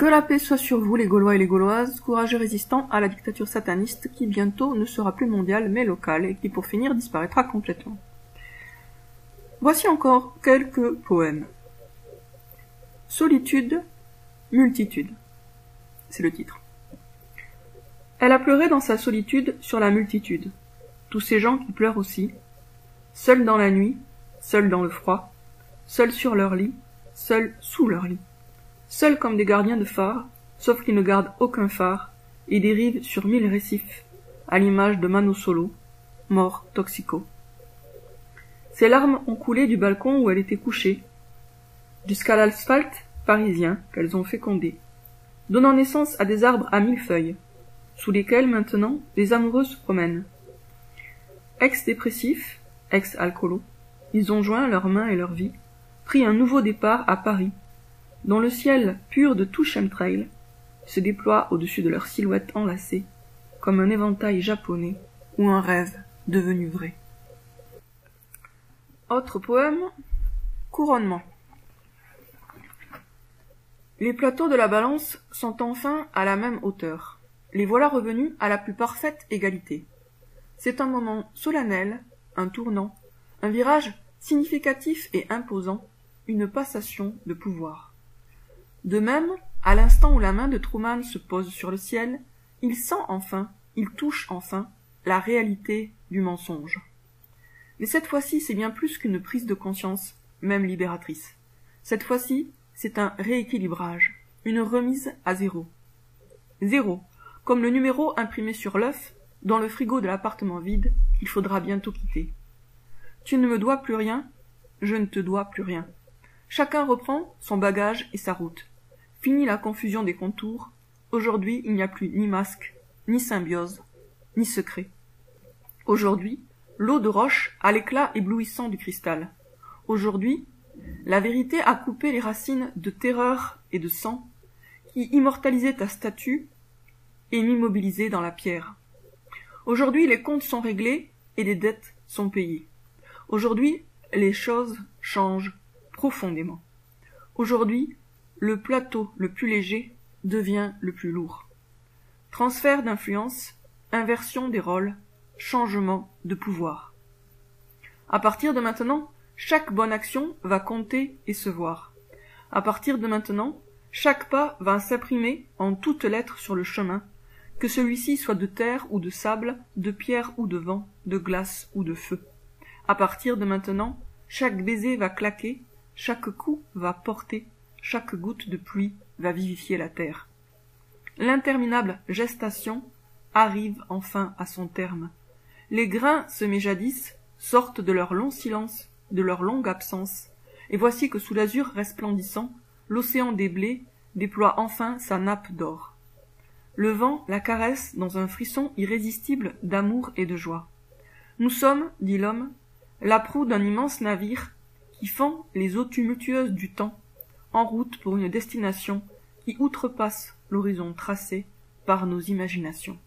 Que la paix soit sur vous, les Gaulois et les Gauloises, courageux résistants à la dictature sataniste qui bientôt ne sera plus mondiale mais locale et qui pour finir disparaîtra complètement. Voici encore quelques poèmes. Solitude, multitude. C'est le titre. Elle a pleuré dans sa solitude sur la multitude. Tous ces gens qui pleurent aussi, seuls dans la nuit, seuls dans le froid, seuls sur leur lit, seuls sous leur lit. Seuls comme des gardiens de phare, sauf qu'ils ne gardent aucun phare, et dérivent sur 1000 récifs, à l'image de Mano Solo, mort toxico. Ses larmes ont coulé du balcon où elle était couchée, jusqu'à l'asphalte parisien qu'elles ont fécondé, donnant naissance à des arbres à 1000 feuilles, sous lesquels maintenant les amoureux se promènent. Ex-dépressifs, ex-alcoolos, ils ont joint leurs mains et leur vie, pris un nouveau départ à Paris, dont le ciel pur de tout chemtrail se déploie au-dessus de leurs silhouettes enlacées, comme un éventail japonais ou un rêve devenu vrai. Autre poème, Couronnement. Les plateaux de la balance sont enfin à la même hauteur. Les voilà revenus à la plus parfaite égalité. C'est un moment solennel, un tournant, un virage significatif et imposant, une passation de pouvoir. De même, à l'instant où la main de Truman se pose sur le ciel, il sent enfin, il touche enfin, la réalité du mensonge. Mais cette fois-ci, c'est bien plus qu'une prise de conscience, même libératrice. Cette fois-ci, c'est un rééquilibrage, une remise à zéro. Zéro, comme le numéro imprimé sur l'œuf, dans le frigo de l'appartement vide, qu'il faudra bientôt quitter. Tu ne me dois plus rien, je ne te dois plus rien. Chacun reprend son bagage et sa route. Fini la confusion des contours, aujourd'hui il n'y a plus ni masque, ni symbiose, ni secret. Aujourd'hui, l'eau de roche a l'éclat éblouissant du cristal. Aujourd'hui, la vérité a coupé les racines de terreur et de sang qui immortalisaient ta statue et m'immobilisaient dans la pierre. Aujourd'hui, les comptes sont réglés et les dettes sont payées. Aujourd'hui, les choses changent profondément. Aujourd'hui, le plateau le plus léger devient le plus lourd. Transfert d'influence, inversion des rôles, changement de pouvoir. À partir de maintenant, chaque bonne action va compter et se voir. À partir de maintenant, chaque pas va s'imprimer en toutes lettres sur le chemin, que celui-ci soit de terre ou de sable, de pierre ou de vent, de glace ou de feu. À partir de maintenant, chaque baiser va claquer, chaque coup va porter, chaque goutte de pluie va vivifier la terre. L'interminable gestation arrive enfin à son terme. Les grains semés jadis sortent de leur long silence, de leur longue absence, et voici que sous l'azur resplendissant, l'océan des blés déploie enfin sa nappe d'or. Le vent la caresse dans un frisson irrésistible d'amour et de joie. Nous sommes, dit l'homme, la proue d'un immense navire qui fend les eaux tumultueuses du temps, en route pour une destination qui outrepasse l'horizon tracé par nos imaginations.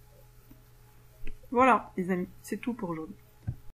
Voilà, les amis, c'est tout pour aujourd'hui.